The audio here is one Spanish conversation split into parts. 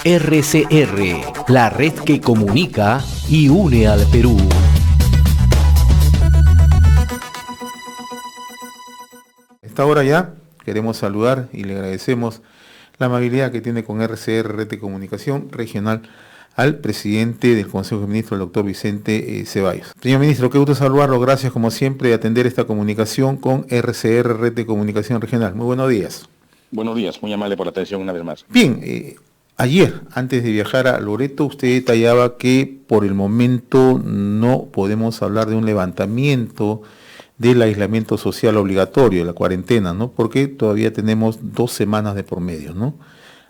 RCR, la red que comunica y une al Perú. A esta hora ya queremos saludar y le agradecemos la amabilidad que tiene con RCR, Red de Comunicación Regional, al presidente del Consejo de Ministros, el doctor Vicente Ceballos. Señor ministro, qué gusto saludarlo. Gracias, como siempre, de atender esta comunicación con RCR, Red de Comunicación Regional. Muy buenos días. Buenos días, muy amable por la atención una vez más. Bien, ayer, antes de viajar a Loreto, usted detallaba que por el momento no podemos hablar de un levantamiento del aislamiento social obligatorio, de la cuarentena, ¿no? Porque todavía tenemos 2 semanas de por medio, ¿no?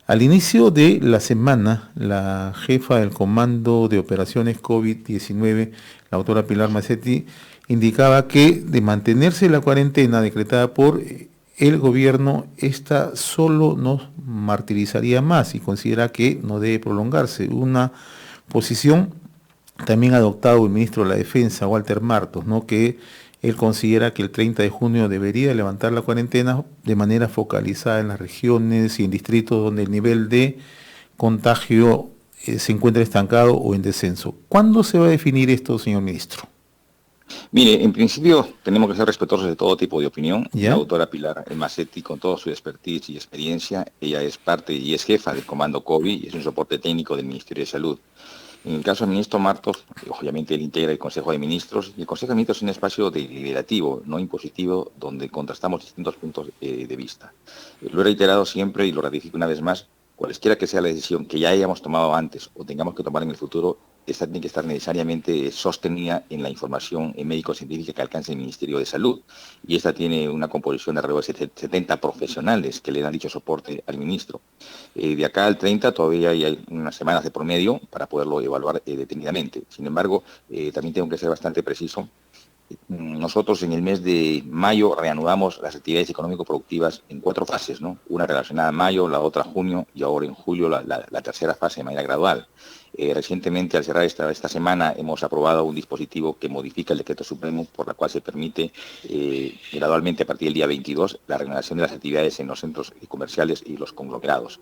Al inicio de la semana, la jefa del Comando de Operaciones COVID-19, la doctora Pilar Mazzetti, indicaba que de mantenerse la cuarentena decretada por el gobierno, esta solo nos martirizaría más y considera que no debe prolongarse. Una posición también ha adoptado el ministro de la Defensa, Walter Martos, ¿no? Que él considera que el 30 de junio debería levantar la cuarentena de manera focalizada en las regiones y en distritos donde el nivel de contagio se encuentra estancado o en descenso. ¿Cuándo se va a definir esto, señor ministro? Mire, en principio tenemos que ser respetuosos de todo tipo de opinión. ¿Ya? La doctora Pilar Mazzetti, con toda su expertise y experiencia, ella es parte y es jefa del Comando COVID y es un soporte técnico del Ministerio de Salud. En el caso del ministro Martos, obviamente él integra el Consejo de Ministros, y el Consejo de Ministros es un espacio deliberativo, no impositivo, donde contrastamos distintos puntos de vista. Lo he reiterado siempre y lo ratifico una vez más: cualesquiera que sea la decisión que ya hayamos tomado antes o tengamos que tomar en el futuro, esta tiene que estar necesariamente sostenida en la información médico-científica que alcance el Ministerio de Salud. Y esta tiene una composición de alrededor de 70 profesionales que le dan dicho soporte al ministro. De acá al 30 todavía hay unas semanas de promedio para poderlo evaluar detenidamente. Sin embargo, también tengo que ser bastante preciso. Nosotros en el mes de mayo reanudamos las actividades económico-productivas en 4 fases, ¿no? Una relacionada a mayo, la otra a junio y ahora en julio la tercera fase de manera gradual. Recientemente, al cerrar esta semana, hemos aprobado un dispositivo que modifica el decreto supremo por la cual se permite gradualmente a partir del día 22 la reanudación de las actividades en los centros comerciales y los conglomerados,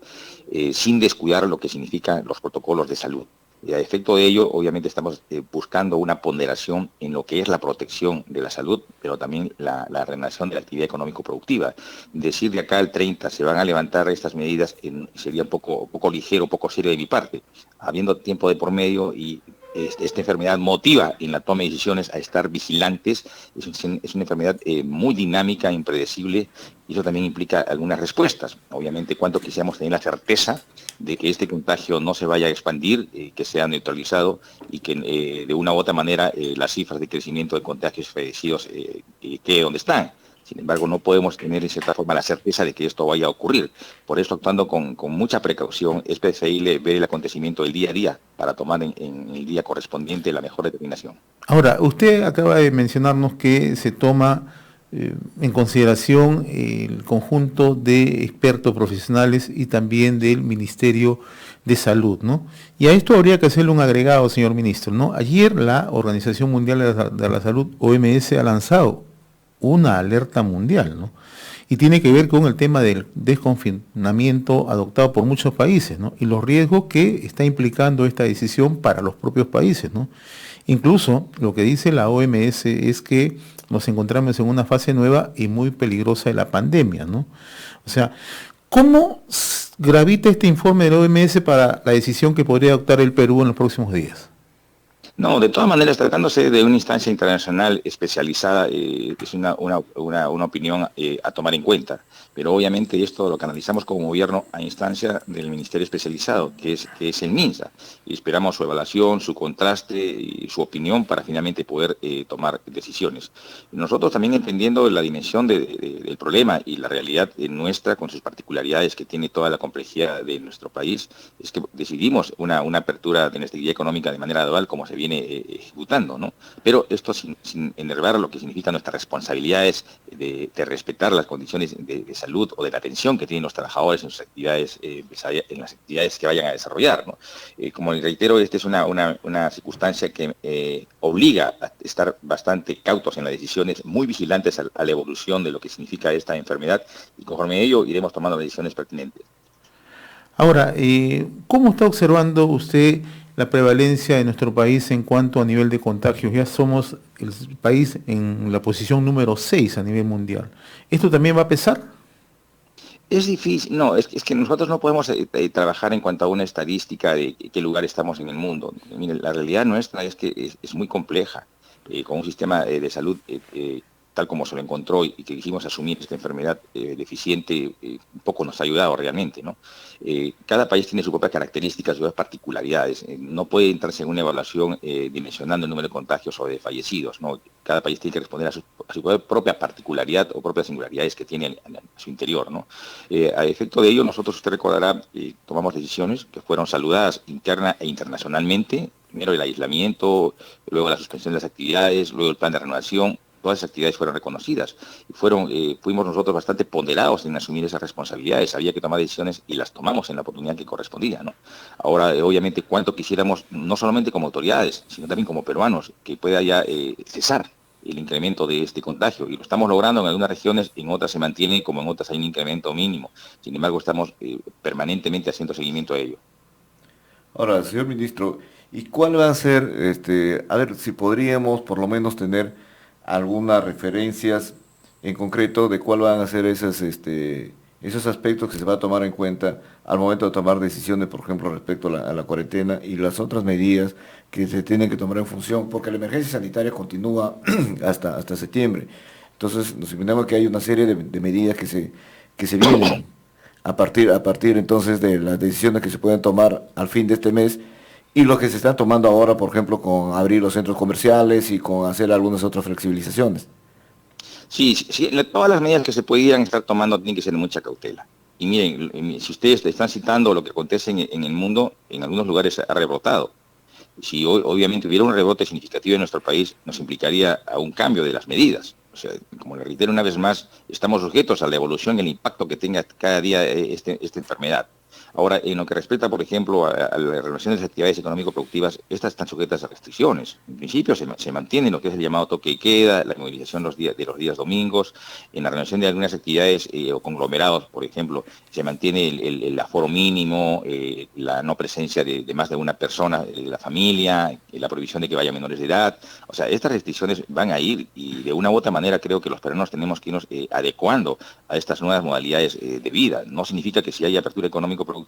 sin descuidar lo que significan los protocolos de salud. A efecto de ello, obviamente estamos buscando una ponderación en lo que es la protección de la salud, pero también la reanudación de la actividad económico-productiva. Decir de acá al 30 se van a levantar estas medidas sería un poco ligero, un poco serio de mi parte, habiendo tiempo de por medio y esta enfermedad motiva en la toma de decisiones a estar vigilantes. Es una enfermedad muy dinámica, impredecible, y eso también implica algunas respuestas. Obviamente, cuanto quisiéramos tener la certeza de que este contagio no se vaya a expandir, que sea neutralizado y que de una u otra manera las cifras de crecimiento de contagios fallecidos quede donde están. Sin embargo, no podemos tener en cierta forma la certeza de que esto vaya a ocurrir. Por eso, actuando con mucha precaución, es preferible ver el acontecimiento del día a día para tomar en el día correspondiente la mejor determinación. Ahora, usted acaba de mencionarnos que se toma en consideración el conjunto de expertos profesionales y también del Ministerio de Salud, ¿no? Y a esto habría que hacerle un agregado, señor ministro, ¿no? Ayer la Organización Mundial de la Salud, OMS, ha lanzado una alerta mundial, ¿no? Y tiene que ver con el tema del desconfinamiento adoptado por muchos países, ¿no? Y los riesgos que está implicando esta decisión para los propios países, ¿no? Incluso lo que dice la OMS es que nos encontramos en una fase nueva y muy peligrosa de la pandemia, ¿no? O sea, ¿cómo gravita este informe de la OMS para la decisión que podría adoptar el Perú en los próximos días? No, de todas maneras, tratándose de una instancia internacional especializada, es una opinión a tomar en cuenta. Pero obviamente esto lo canalizamos como gobierno a instancia del Ministerio Especializado, que es el MINSA. Y esperamos su evaluación, su contraste y su opinión para finalmente poder tomar decisiones. Nosotros también, entendiendo la dimensión del problema y la realidad nuestra, con sus particularidades que tiene toda la complejidad de nuestro país, es que decidimos una apertura de nuestra actividad económica de manera gradual, como se viene ejecutando, ¿no? Pero esto sin enervar lo que significan nuestras responsabilidades de respetar las condiciones de salud o de la atención que tienen los trabajadores en sus actividades, en las actividades que vayan a desarrollar, ¿no? Como les reitero, esta es una circunstancia que obliga a estar bastante cautos en las decisiones, muy vigilantes a la evolución de lo que significa esta enfermedad, y conforme a ello iremos tomando las decisiones pertinentes. Ahora, ¿cómo está observando usted la prevalencia de nuestro país en cuanto a nivel de contagios? Ya somos el país en la posición número 6 a nivel mundial. ¿Esto también va a pesar? Es difícil, no, es que nosotros no podemos trabajar en cuanto a una estadística de qué lugar estamos en el mundo. Mire, la realidad nuestra es que es muy compleja, con un sistema de salud tal como se lo encontró y que dijimos asumir esta enfermedad deficiente, poco nos ha ayudado realmente, ¿no? Cada país tiene sus propias características, sus particularidades. No puede entrarse en una evaluación dimensionando el número de contagios o de fallecidos, ¿no? Cada país tiene que responder a su propia particularidad o propias singularidades que tiene a su interior, ¿no? A efecto de ello, nosotros, usted recordará, tomamos decisiones que fueron saludadas interna e internacionalmente. Primero el aislamiento, luego la suspensión de las actividades, luego el plan de renovación. Todas esas actividades fueron reconocidas y fuimos nosotros bastante ponderados en asumir esas responsabilidades. Había que tomar decisiones y las tomamos en la oportunidad que correspondía, ¿no? Ahora, obviamente, cuánto quisiéramos, no solamente como autoridades, sino también como peruanos, que pueda ya cesar el incremento de este contagio. Y lo estamos logrando en algunas regiones, en otras se mantiene, como en otras hay un incremento mínimo. Sin embargo, estamos permanentemente haciendo seguimiento a ello. Ahora, señor ministro, ¿y cuál va a ser, a ver, si podríamos por lo menos tener algunas referencias en concreto de cuál van a ser esos aspectos que se va a tomar en cuenta al momento de tomar decisiones, por ejemplo, respecto a la cuarentena y las otras medidas que se tienen que tomar en función, porque la emergencia sanitaria continúa hasta septiembre. Entonces, nos imaginamos que hay una serie de medidas que se vienen a partir entonces de las decisiones que se pueden tomar al fin de este mes y lo que se está tomando ahora, por ejemplo, con abrir los centros comerciales y con hacer algunas otras flexibilizaciones. Sí, sí, sí, todas las medidas que se podían estar tomando tienen que ser de mucha cautela. Y miren, si ustedes están citando lo que acontece en el mundo, en algunos lugares ha rebrotado. Si obviamente hubiera un rebote significativo en nuestro país, nos implicaría a un cambio de las medidas. O sea, como le reitero una vez más, estamos sujetos a la evolución y el impacto que tenga cada día esta enfermedad. Ahora, en lo que respecta, por ejemplo, a la relación de las actividades económico-productivas, estas están sujetas a restricciones. En principio se mantiene lo que es el llamado toque de queda, la movilización de los días domingos. En la relación de algunas actividades o conglomerados, por ejemplo, se mantiene el aforo mínimo, la no presencia de más de una persona de la familia, la prohibición de que vayan menores de edad. O sea, estas restricciones van a ir y de una u otra manera creo que los peruanos tenemos que irnos adecuando a estas nuevas modalidades de vida. No significa que si hay apertura económico-productiva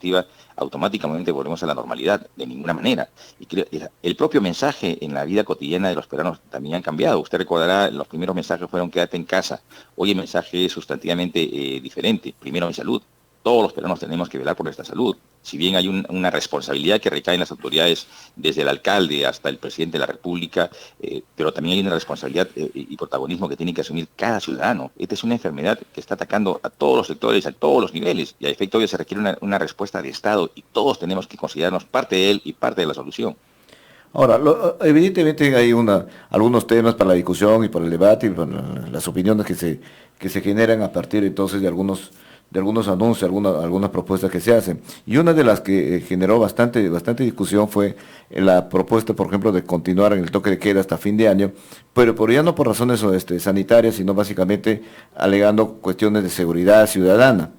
automáticamente volvemos a la normalidad, de ninguna manera. Y creo, el propio mensaje en la vida cotidiana de los peruanos también han cambiado. Usted recordará, los primeros mensajes fueron quédate en casa. Hoy el mensaje es sustantivamente diferente. Primero mi salud. Todos los peruanos tenemos que velar por nuestra salud. Si bien hay una responsabilidad que recae en las autoridades, desde el alcalde hasta el presidente de la República, pero también hay una responsabilidad y protagonismo que tiene que asumir cada ciudadano. Esta es una enfermedad que está atacando a todos los sectores, a todos los niveles, y a efecto de ello se requiere una respuesta de Estado, y todos tenemos que considerarnos parte de él y parte de la solución. Ahora, evidentemente hay algunos temas para la discusión y para el debate y para las opiniones que se generan a partir entonces de algunos anuncios, algunas propuestas que se hacen. Y una de las que generó bastante discusión fue la propuesta, por ejemplo, de continuar en el toque de queda hasta fin de año, pero ya no por razones sanitarias, sino básicamente alegando cuestiones de seguridad ciudadana.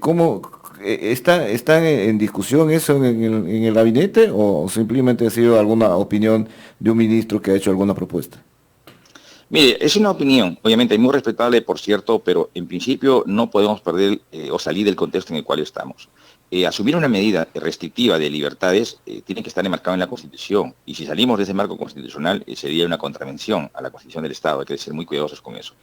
¿Cómo está en discusión eso en el gabinete o simplemente ha sido alguna opinión de un ministro que ha hecho alguna propuesta? Mire, es una opinión, obviamente muy respetable, por cierto, pero en principio no podemos perder o salir del contexto en el cual estamos. Asumir una medida restrictiva de libertades tiene que estar enmarcado en la Constitución, y si salimos de ese marco constitucional sería una contravención a la Constitución del Estado. Hay que ser muy cuidadosos con eso.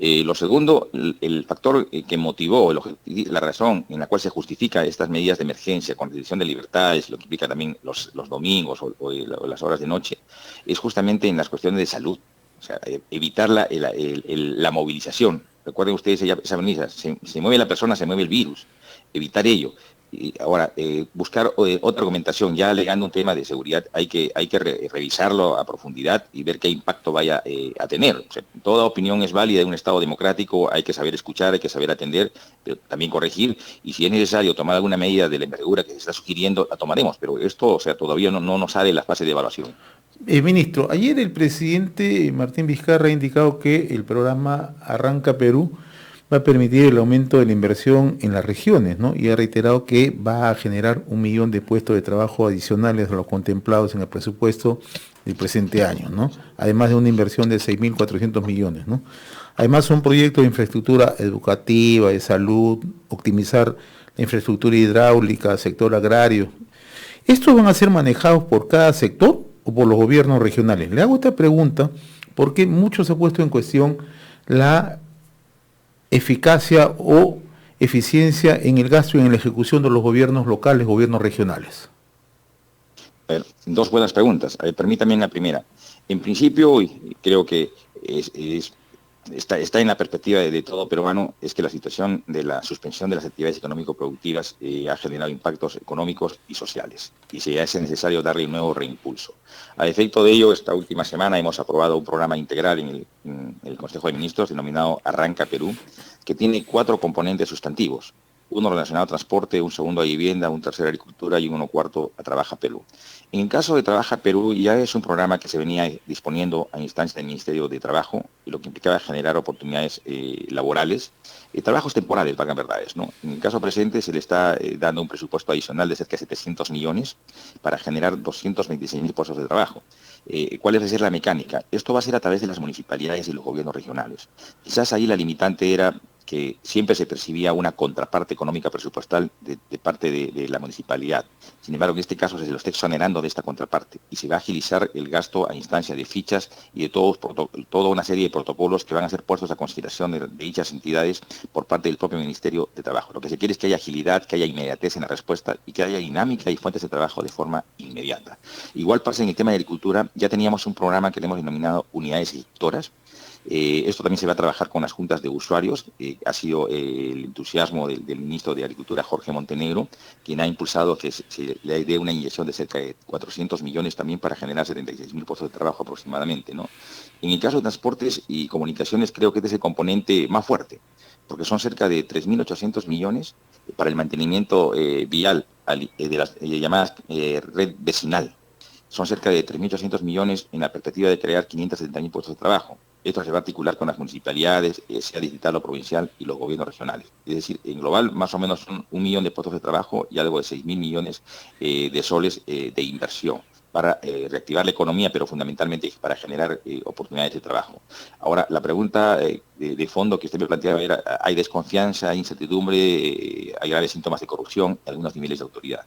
Lo segundo, el factor que motivó, la razón en la cual se justifica estas medidas de emergencia con restricción de libertades, lo que implica también los domingos o las horas de noche, es justamente en las cuestiones de salud. O sea, evitar la movilización. Recuerden ustedes esa premisa, se mueve la persona, se mueve el virus. Evitar ello. Y ahora, buscar otra argumentación, ya alegando un tema de seguridad, hay que revisarlo a profundidad y ver qué impacto vaya a tener. O sea, toda opinión es válida en un Estado democrático, hay que saber escuchar, hay que saber atender, pero también corregir, y si es necesario tomar alguna medida de la envergadura que se está sugiriendo, la tomaremos, pero esto, o sea, todavía no nos sale la fase de evaluación. Ministro, ayer el presidente Martín Vizcarra ha indicado que el programa Arranca Perú va a permitir el aumento de la inversión en las regiones, ¿no? Y ha reiterado que va a generar 1.000.000 de puestos de trabajo adicionales a los contemplados en el presupuesto del presente año, ¿no? Además de una inversión de 6.400 millones, ¿no? Además son proyectos de infraestructura educativa, de salud, optimizar la infraestructura hidráulica, sector agrario. ¿Estos van a ser manejados por cada sector o por los gobiernos regionales? Le hago esta pregunta porque mucho se ha puesto en cuestión la eficacia o eficiencia en el gasto y en la ejecución de los gobiernos locales, gobiernos regionales. A ver, dos buenas preguntas. A ver, permítame la primera. En principio, y creo que está en la perspectiva de todo peruano, es que la situación de la suspensión de las actividades económico-productivas ha generado impactos económicos y sociales, y se hace necesario darle un nuevo reimpulso. A efecto de ello, esta última semana hemos aprobado un programa integral en el Consejo de Ministros denominado Arranca Perú, que tiene 4 componentes sustantivos: uno relacionado a transporte, un segundo a vivienda, un tercero a agricultura y uno cuarto a Trabaja Perú. En el caso de Trabaja Perú, ya es un programa que se venía disponiendo a instancia del Ministerio de Trabajo, y lo que implicaba generar oportunidades laborales, trabajos temporales, valgan verdades, ¿no? En el caso presente se le está dando un presupuesto adicional de cerca de 700 millones para generar 226.000 puestos de trabajo. ¿Cuál es la mecánica? Esto va a ser a través de las municipalidades y los gobiernos regionales. Quizás ahí la limitante era que siempre se percibía una contraparte económica presupuestal de parte de la municipalidad. Sin embargo, en este caso se lo está exonerando de esta contraparte y se va a agilizar el gasto a instancia de fichas y de toda una serie de protocolos que van a ser puestos a consideración de dichas entidades por parte del propio Ministerio de Trabajo. Lo que se quiere es que haya agilidad, que haya inmediatez en la respuesta y que haya dinámica y fuentes de trabajo de forma inmediata. Igual pasa en el tema de agricultura. Ya teníamos un programa que le hemos denominado Unidades Ejecutoras. Esto también se va a trabajar con las juntas de usuarios. Ha sido el entusiasmo del ministro de Agricultura, Jorge Montenegro, quien ha impulsado que se le dé una inyección de cerca de 400 millones también para generar 76.000 puestos de trabajo aproximadamente, ¿no? En el caso de transportes y comunicaciones, creo que este es el componente más fuerte, porque son cerca de 3.800 millones para el mantenimiento vial de las llamadas red vecinal. Son cerca de 3.800 millones en la perspectiva de crear 570.000 puestos de trabajo. Esto se va a articular con las municipalidades, sea distrital o provincial, y los gobiernos regionales. Es decir, en global más o menos son 1 millón de puestos de trabajo y algo de 6.000 millones de soles de inversión para reactivar la economía, pero fundamentalmente para generar oportunidades de trabajo. Ahora, la pregunta de fondo que usted me planteaba era: ¿hay desconfianza, hay incertidumbre, hay graves síntomas de corrupción en algunos niveles de autoridad?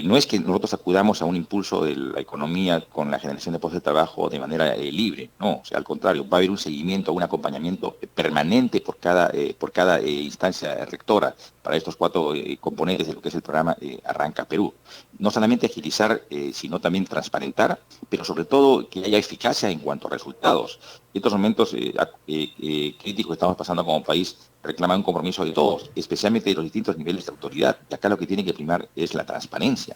No es que nosotros acudamos a un impulso de la economía con la generación de puestos de trabajo de manera libre, no, o sea, al contrario, va a haber un seguimiento, un acompañamiento permanente por cada instancia rectora para estos 4 componentes de lo que es el programa Arranca Perú. No solamente agilizar, sino también transparentar, pero sobre todo que haya eficacia en cuanto a resultados. Estos momentos críticos que estamos pasando como país reclaman un compromiso de todos, especialmente de los distintos niveles de autoridad. Y acá lo que tiene que primar es la transparencia.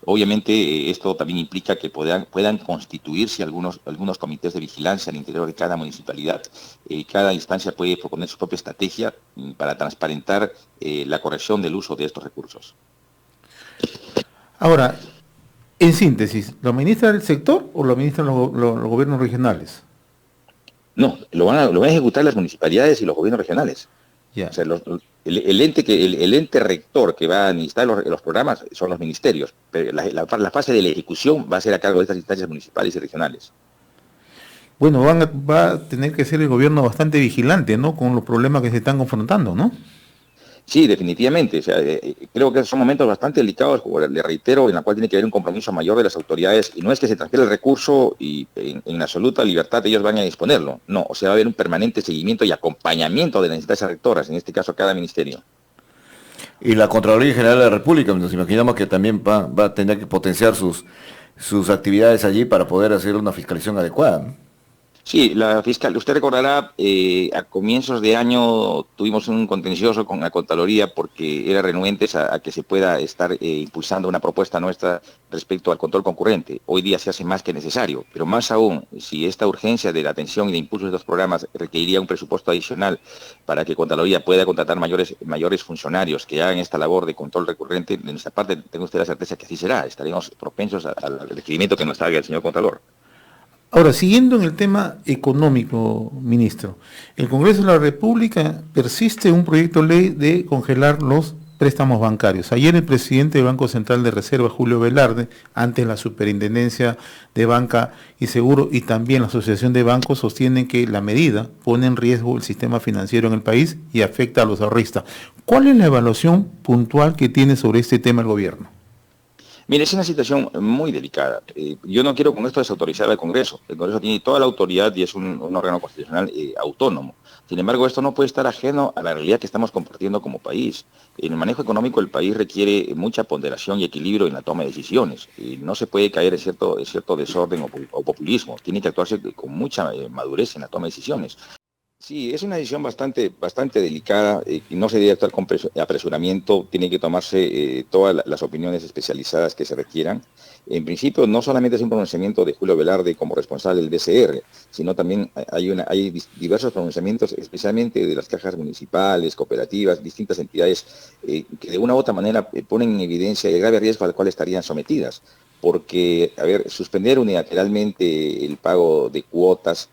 Obviamente esto también implica que puedan constituirse algunos comités de vigilancia al interior de cada municipalidad. Cada instancia puede proponer su propia estrategia para transparentar la corrección del uso de estos recursos. Ahora, en síntesis, ¿lo administra el sector o lo administran los gobiernos regionales? No, lo van a ejecutar las municipalidades y los gobiernos regionales. Yeah. O sea, el ente rector que va a administrar los programas son los ministerios, pero la fase de la ejecución va a ser a cargo de estas instancias municipales y regionales. Bueno, va a tener que ser el gobierno bastante vigilante, ¿no?, con los problemas que se están confrontando, ¿no? Sí, definitivamente. O sea, creo que son momentos bastante delicados, como le reitero, en la cual tiene que haber un compromiso mayor de las autoridades, y no es que se transfiera el recurso y en absoluta libertad ellos van a disponerlo. No, o sea, va a haber un permanente seguimiento y acompañamiento de las instancias rectoras, en este caso cada ministerio. Y la Contraloría General de la República, nos imaginamos que también va a tener que potenciar sus actividades allí para poder hacer una fiscalización adecuada, ¿no? Sí, la fiscal, usted recordará, a comienzos de año tuvimos un contencioso con la Contraloría porque era renuentes a que se pueda estar impulsando una propuesta nuestra respecto al control concurrente. Hoy día se hace más que necesario, pero más aún, si esta urgencia de la atención y de impulso de estos programas requeriría un presupuesto adicional para que Contraloría pueda contratar mayores funcionarios que hagan esta labor de control recurrente, de nuestra parte tengo usted la certeza que así será. Estaremos propensos al requerimiento que nos haga el señor Contralor. Ahora, siguiendo en el tema económico, ministro, el Congreso de la República persiste un proyecto de ley de congelar los préstamos bancarios. Ayer el presidente del Banco Central de Reserva, Julio Velarde, ante la Superintendencia de Banca y Seguro y también la Asociación de Bancos, sostienen que la medida pone en riesgo el sistema financiero en el país y afecta a los ahorristas. ¿Cuál es la evaluación puntual que tiene sobre este tema el gobierno? Mire, es una situación muy delicada. Yo no quiero con esto desautorizar al Congreso. El Congreso tiene toda la autoridad y es un órgano constitucional autónomo. Sin embargo, esto no puede estar ajeno a la realidad que estamos compartiendo como país. En el manejo económico el país requiere mucha ponderación y equilibrio en la toma de decisiones. No se puede caer en cierto desorden o populismo. Tiene que actuarse con mucha madurez en la toma de decisiones. Sí, es una decisión bastante delicada y no se debe actuar con apresuramiento, tiene que tomarse todas las opiniones especializadas que se requieran. En principio, no solamente es un pronunciamiento de Julio Velarde como responsable del BCR, sino también hay diversos pronunciamientos, especialmente de las cajas municipales, cooperativas, distintas entidades que de una u otra manera ponen en evidencia el grave riesgo al cual estarían sometidas. Porque, a ver, suspender unilateralmente el pago de cuotas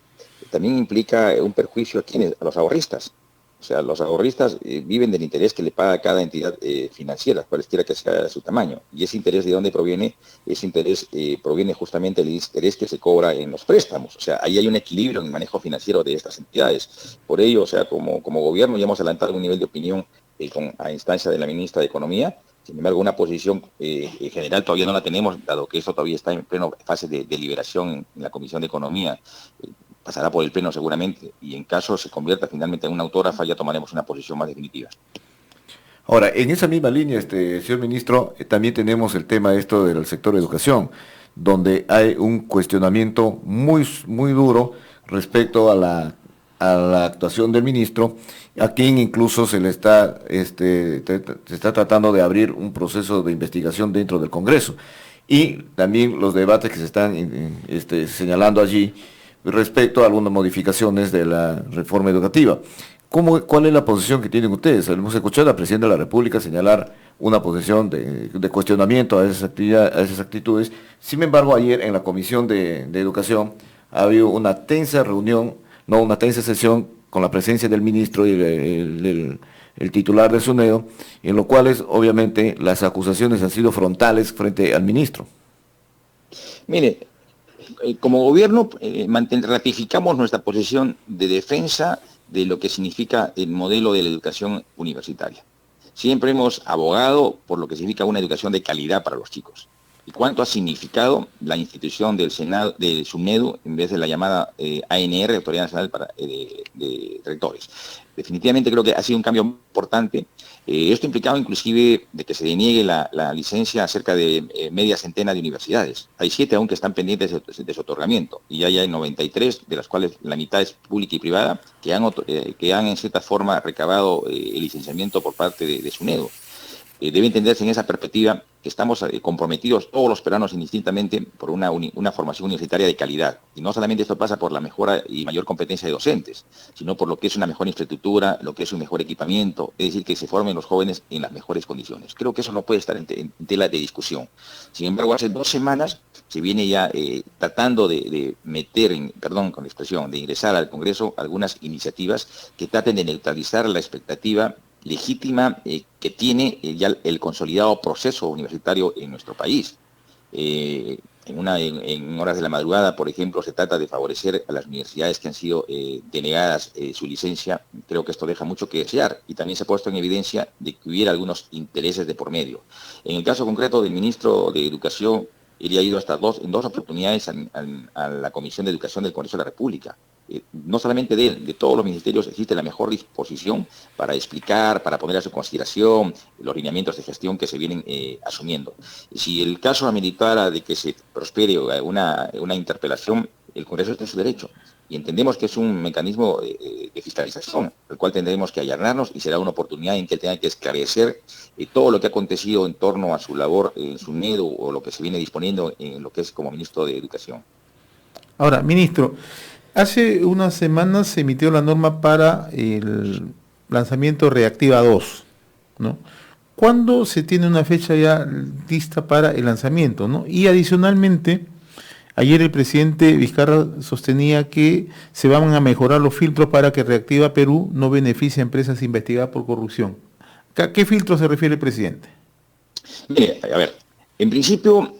también implica un perjuicio a los ahorristas. O sea, los ahorristas viven del interés que le paga cada entidad financiera, cualesquiera que sea su tamaño. Y ese interés, ¿de dónde proviene? Ese interés proviene justamente del interés que se cobra en los préstamos. O sea, ahí hay un equilibrio en el manejo financiero de estas entidades. Por ello, o sea, como gobierno ya hemos adelantado un nivel de opinión a instancia de la ministra de Economía. Sin embargo, una posición general todavía no la tenemos, dado que esto todavía está en plena fase de deliberación en la Comisión de Economía. Pasará por el Pleno seguramente, y en caso se convierta finalmente en una autógrafa, ya tomaremos una posición más definitiva. Ahora, en esa misma línea, señor ministro, también tenemos el tema esto del sector educación, donde hay un cuestionamiento muy duro respecto a la actuación del ministro, a quien incluso se está tratando de abrir un proceso de investigación dentro del Congreso, y también los debates que se están señalando allí respecto a algunas modificaciones de la reforma educativa. ¿Cuál es la posición que tienen ustedes? Hemos escuchado al presidente de la República señalar una posición de cuestionamiento a esas actitudes. Sin embargo, ayer en la Comisión de Educación ha habido una tensa reunión, una tensa sesión con la presencia del ministro y el titular de SUNEDO, en lo cual obviamente las acusaciones han sido frontales frente al ministro. Mire, como gobierno ratificamos nuestra posición de defensa de lo que significa el modelo de la educación universitaria. Siempre hemos abogado por lo que significa una educación de calidad para los chicos. ¿Y cuánto ha significado la institución del SUNEDU en vez de la llamada ANR, Autoridad Nacional de Rectores? Definitivamente creo que ha sido un cambio importante. Esto ha implicado inclusive de que se deniegue la licencia a cerca de media centena de universidades. Hay 7 aún que están pendientes de su otorgamiento, y ya hay 93, de las cuales la mitad es pública y privada, que han en cierta forma recabado el licenciamiento por parte de SUNEDU. Debe entenderse en esa perspectiva que estamos comprometidos todos los peruanos indistintamente por una formación universitaria de calidad. Y no solamente esto pasa por la mejora y mayor competencia de docentes, sino por lo que es una mejor infraestructura, lo que es un mejor equipamiento, es decir, que se formen los jóvenes en las mejores condiciones. Creo que eso no puede estar en tela de discusión. Sin embargo, hace 2 semanas se viene ya tratando de meter, perdón con la expresión, de ingresar al Congreso algunas iniciativas que traten de neutralizar la expectativa legítima que tiene ya el consolidado proceso universitario en nuestro país. En horas de la madrugada, por ejemplo, se trata de favorecer a las universidades que han sido denegadas su licencia. Creo que esto deja mucho que desear, y también se ha puesto en evidencia de que hubiera algunos intereses de por medio. En el caso concreto del ministro de Educación, él ha ido en 2 oportunidades a la Comisión de Educación del Congreso de la República. No solamente de todos los ministerios existe la mejor disposición para explicar, para poner a su consideración los lineamientos de gestión que se vienen asumiendo. Si el caso ameritara de que se prospere una interpelación, el Congreso está en su derecho. Y entendemos que es un mecanismo de fiscalización, el cual tendremos que allanarnos, y será una oportunidad en que tenga que esclarecer todo lo que ha acontecido en torno a su labor en SUNEDU o lo que se viene disponiendo en lo que es como ministro de Educación. Ahora, ministro, hace unas semanas se emitió la norma para el lanzamiento Reactiva 2, ¿no? ¿Cuándo se tiene una fecha ya lista para el lanzamiento, ¿no? Y adicionalmente, Ayer el presidente Vizcarra sostenía que se van a mejorar los filtros para que Reactiva Perú no beneficie a empresas investigadas por corrupción. ¿A qué filtro se refiere el presidente? Mire, a ver, en principio,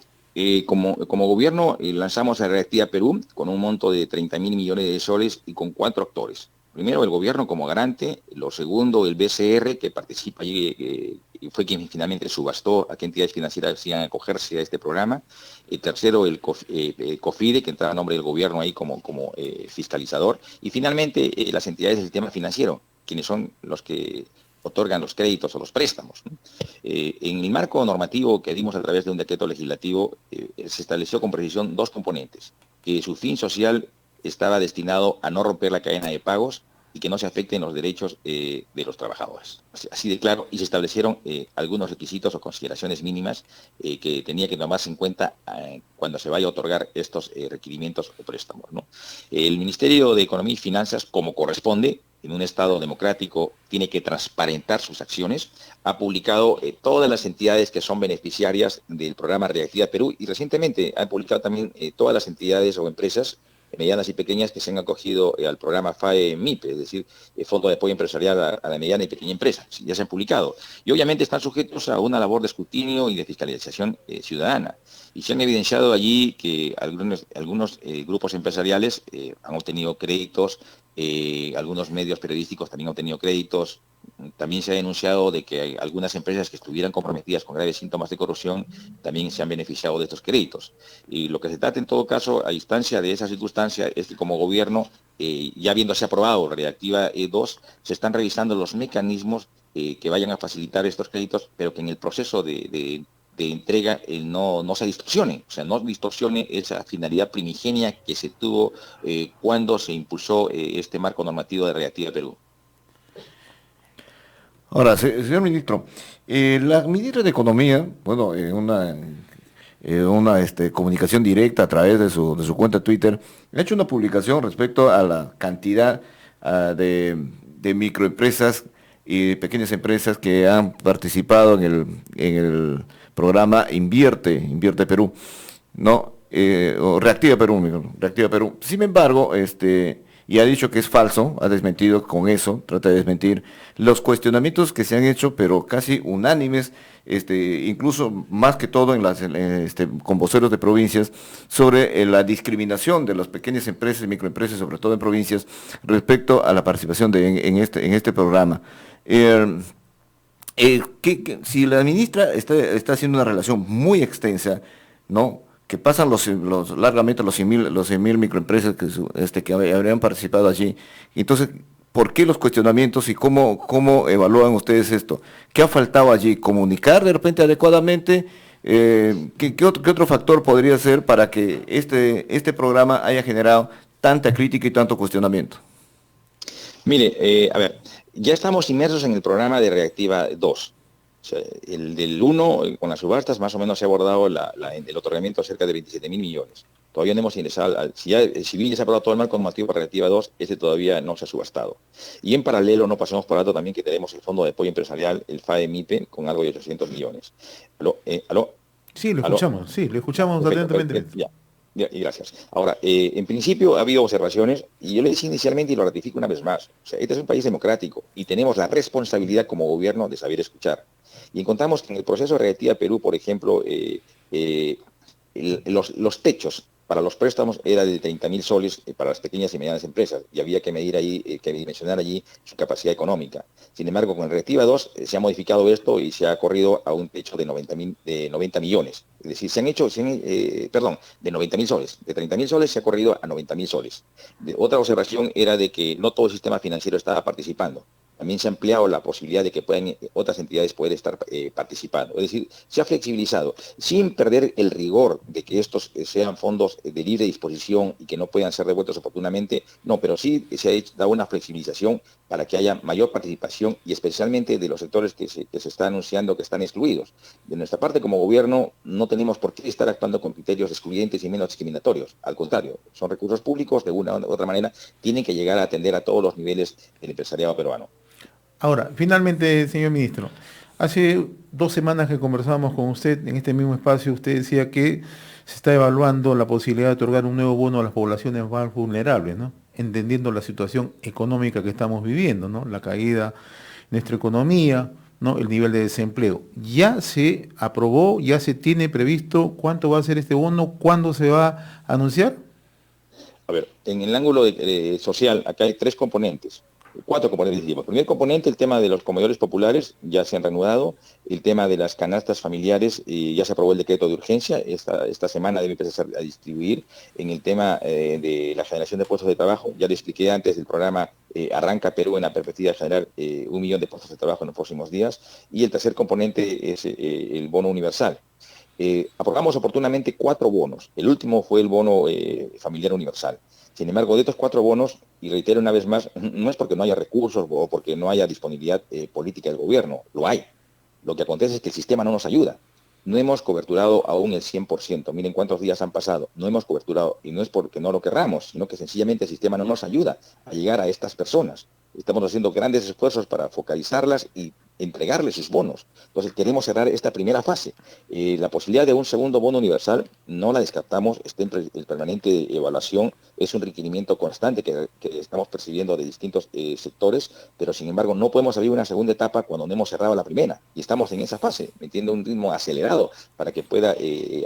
como gobierno lanzamos a Reactiva Perú con un monto de 30.000 millones de soles y con 4 actores. Primero, el gobierno como garante; lo segundo, el BCR, que participa allí, fue quien finalmente subastó a qué entidades financieras decían acogerse a este programa; el tercero, el COFIDE, que entra a nombre del gobierno ahí como fiscalizador; y finalmente las entidades del sistema financiero, quienes son los que otorgan los créditos o los préstamos, ¿no? En el marco normativo que dimos a través de un decreto legislativo, se estableció con precisión 2 componentes: que su fin social estaba destinado a no romper la cadena de pagos y que no se afecten los derechos de los trabajadores. Así de claro, y se establecieron algunos requisitos o consideraciones mínimas que tenía que tomarse en cuenta cuando se vaya a otorgar estos requerimientos o préstamos, ¿no? El Ministerio de Economía y Finanzas, como corresponde en un Estado democrático, tiene que transparentar sus acciones. Ha publicado todas las entidades que son beneficiarias del programa Reactiva Perú, y recientemente ha publicado también todas las entidades o empresas medianas y pequeñas que se han acogido al programa FAE-MIPE, es decir, Fondo de Apoyo Empresarial a la Mediana y Pequeña Empresa. Ya se han publicado. Y obviamente están sujetos a una labor de escrutinio y de fiscalización ciudadana. Y se han evidenciado allí que algunos grupos empresariales han obtenido créditos, algunos medios periodísticos también han obtenido créditos. También se ha denunciado de que hay algunas empresas que estuvieran comprometidas con graves síntomas de corrupción también se han beneficiado de estos créditos. Y lo que se trata en todo caso, a instancia de esa circunstancia, es que como gobierno, ya habiéndose aprobado Reactiva 2, se están revisando los mecanismos que vayan a facilitar estos créditos, pero que en el proceso de entrega no se distorsione, o sea, no distorsione esa finalidad primigenia que se tuvo cuando se impulsó este marco normativo de Reactiva Perú. Ahora, señor ministro, la ministra de Economía, bueno, en una comunicación directa a través de su cuenta Twitter, ha hecho una publicación respecto a la cantidad de microempresas y pequeñas empresas que han participado en el programa Invierte Perú, ¿no? O Reactiva Perú, Reactiva Perú. Sin embargo, y ha dicho que es falso, ha desmentido con eso, trata de desmentir los cuestionamientos que se han hecho, pero casi unánimes, incluso más que todo con voceros de provincias, sobre la discriminación de las pequeñas empresas y microempresas, sobre todo en provincias, respecto a la participación en este programa. Si la ministra está haciendo una relación muy extensa, ¿no?, que pasan largamente los 100.000 microempresas que habrían participado allí. Entonces, ¿por qué los cuestionamientos y cómo evalúan ustedes esto? ¿Qué ha faltado allí? ¿Comunicar de repente adecuadamente? ¿Qué otro factor podría ser para que este programa haya generado tanta crítica y tanto cuestionamiento? Mire, a ver, ya estamos inmersos en el programa de Reactiva 2. O sea, el del 1, con las subastas, más o menos se ha abordado el otorgamiento de cerca de 27.000 millones. Todavía no hemos ingresado, si bien ya se ha aprobado todo el marco normativo para Reactiva 2, todavía no se ha subastado. Y en paralelo no pasamos por alto también que tenemos el Fondo de Apoyo Empresarial, el FAE-MIPE, con algo de 800 millones. ¿Aló? Sí, lo escuchamos atentamente. Y gracias. Ahora, en principio ha habido observaciones, y yo le decía inicialmente y lo ratifico una vez más. O sea, este es un país democrático y tenemos la responsabilidad como gobierno de saber escuchar. Y encontramos que en el proceso de Reactiva Perú, por ejemplo, los techos para los préstamos era de 30.000 soles para las pequeñas y medianas empresas, y había que medir allí, que dimensionar allí su capacidad económica. Sin embargo, con Reactiva 2 se ha modificado esto y se ha corrido a un techo de 90 millones. Es decir, de 90.000 soles. De 30.000 soles se ha corrido a 90.000 soles. Otra observación era de que no todo el sistema financiero estaba participando. También se ha ampliado la posibilidad de que otras entidades puedan estar participando. Es decir, se ha flexibilizado, sin perder el rigor de que estos sean fondos de libre disposición y que no puedan ser devueltos oportunamente. No, pero sí se ha dado una flexibilización para que haya mayor participación, y especialmente de los sectores que se está anunciando que están excluidos. De nuestra parte, como gobierno, no tenemos por qué estar actuando con criterios excluyentes y menos discriminatorios. Al contrario, son recursos públicos, de una u otra manera, tienen que llegar a atender a todos los niveles del empresariado peruano. Ahora, finalmente, señor ministro, Hace 2 semanas que conversábamos con usted en este mismo espacio, usted decía que se está evaluando la posibilidad de otorgar un nuevo bono a las poblaciones más vulnerables, ¿no? Entendiendo la situación económica que estamos viviendo, ¿no? La caída de nuestra economía, ¿no? El nivel de desempleo. ¿Ya se aprobó, ya se tiene previsto cuánto va a ser este bono, cuándo se va a anunciar? A ver, en el ángulo social, acá hay tres componentes, cuatro componentes. El primer componente, el tema de los comedores populares, ya se han reanudado. El tema de las canastas familiares, ya se aprobó el decreto de urgencia. Esta semana debe empezar a distribuir. En el tema de la generación de puestos de trabajo, ya le expliqué antes del programa Arranca Perú en la perspectiva de generar 1 millón de puestos de trabajo en los próximos días. Y el tercer componente es el bono universal. Aprobamos oportunamente 4 bonos. El último fue el bono familiar universal. Sin embargo, de estos 4 bonos, y reitero una vez más, no es porque no haya recursos o porque no haya disponibilidad política del gobierno, lo hay. Lo que acontece es que el sistema no nos ayuda. No hemos coberturado aún el 100%. Miren cuántos días han pasado. No hemos coberturado, y no es porque no lo querramos, sino que sencillamente el sistema no nos ayuda a llegar a estas personas. Estamos haciendo grandes esfuerzos para focalizarlas y entregarles sus bonos. Entonces queremos cerrar esta primera fase. La posibilidad de un segundo bono universal no la descartamos, está en permanente evaluación, es un requerimiento constante que estamos percibiendo de distintos sectores, pero sin embargo no podemos abrir una segunda etapa cuando no hemos cerrado la primera, y estamos en esa fase, metiendo un ritmo acelerado para que pueda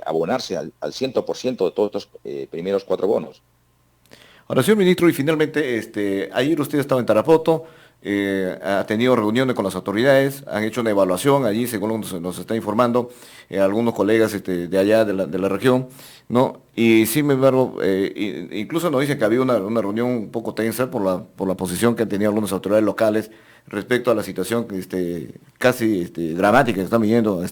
abonarse al 100% de todos estos primeros 4 bonos. Ahora, señor ministro, y finalmente, ayer usted estaba en Tarapoto, ha tenido reuniones con las autoridades, han hecho una evaluación allí, según nos está informando, algunos colegas de allá, de la región, ¿no? Y sin embargo, incluso nos dicen que había una reunión un poco tensa por la posición que han tenido algunas autoridades locales respecto a la situación casi dramática que están viviendo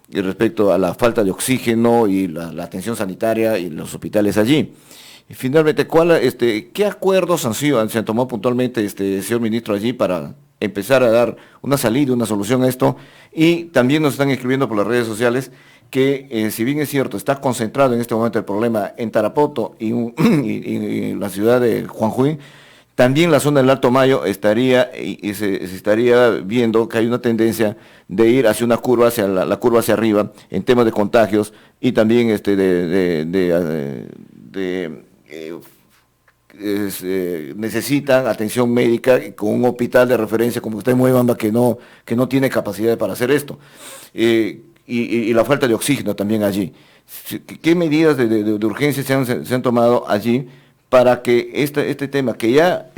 y respecto a la falta de oxígeno y la atención sanitaria y los hospitales allí. Y finalmente, ¿qué acuerdos se han tomado puntualmente, señor ministro, allí para empezar a dar una salida, una solución a esto? Y también nos están escribiendo por las redes sociales que, si bien es cierto, está concentrado en este momento el problema en Tarapoto y la ciudad de Jujuy, también la zona del Alto Mayo se estaría viendo que hay una tendencia de ir hacia una curva, hacia la curva hacia arriba, en temas de contagios y también necesitan atención médica con un hospital de referencia como usted en Moibamba que no tiene capacidad para hacer esto. Y la falta de oxígeno también allí. ¿Qué medidas de urgencia se han tomado allí para que este tema que ya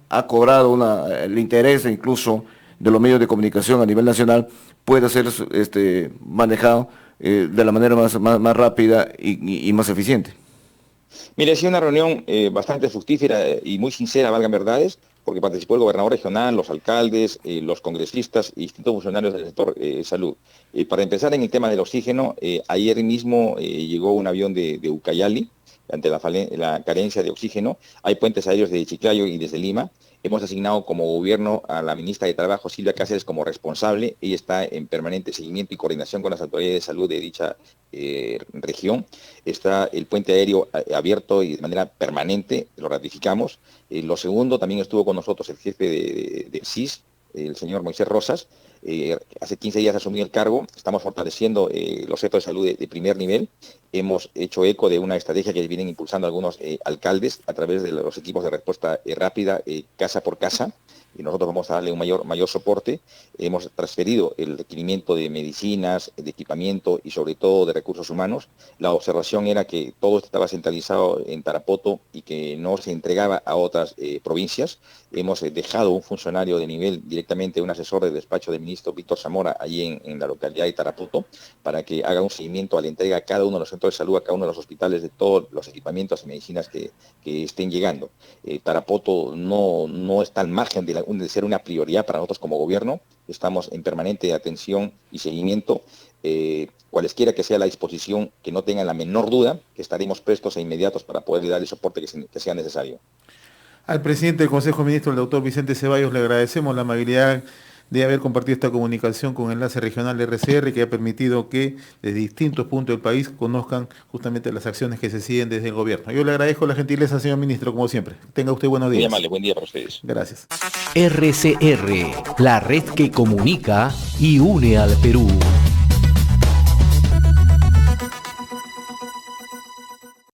ha cobrado el interés incluso de los medios de comunicación a nivel nacional pueda ser manejado de la manera más rápida y más eficiente? Mire, ha sido una reunión bastante fructífera y muy sincera, valgan verdades, porque participó el gobernador regional, los alcaldes, los congresistas y distintos funcionarios del sector salud. Para empezar, en el tema del oxígeno, ayer mismo llegó un avión de Ucayali ante la carencia de oxígeno. Hay puentes aéreos desde Chiclayo y desde Lima. Hemos asignado como gobierno a la ministra de Trabajo, Silvia Cáceres, como responsable. Ella está en permanente seguimiento y coordinación con las autoridades de salud de dicha región. Está el puente aéreo abierto y de manera permanente, lo ratificamos. Lo segundo, también estuvo con nosotros el jefe del CIS, el señor Moisés Rosas. Hace 15 días asumió el cargo, estamos fortaleciendo los centros de salud de primer nivel. Hemos hecho eco de una estrategia que vienen impulsando algunos alcaldes a través de los equipos de respuesta rápida, casa por casa, y nosotros vamos a darle un mayor soporte. Hemos transferido el requerimiento de medicinas, de equipamiento y sobre todo de recursos humanos. La observación era que todo esto estaba centralizado en Tarapoto y que no se entregaba a otras provincias. Hemos dejado un funcionario de nivel directamente, un asesor de despacho del ministro Víctor Zamora, allí en la localidad de Tarapoto, para que haga un seguimiento a la entrega a cada uno de los centros de salud, a cada uno de los hospitales, de todos los equipamientos y medicinas que estén llegando. Tarapoto no está al margen de ser una prioridad para nosotros como gobierno. Estamos en permanente atención y seguimiento. Cualesquiera que sea la disposición, que no tengan la menor duda, que estaremos prestos e inmediatos para poderle dar el soporte que sea necesario. Al presidente del Consejo de Ministros, el doctor Vicente Ceballos, le agradecemos la amabilidad de haber compartido esta comunicación con Enlace Regional RCR, que ha permitido que desde distintos puntos del país conozcan justamente las acciones que se siguen desde el gobierno. Yo le agradezco la gentileza, señor ministro, como siempre. Tenga usted buenos días. Muy amable, buen día para ustedes. Gracias. RCR, la red que comunica y une al Perú.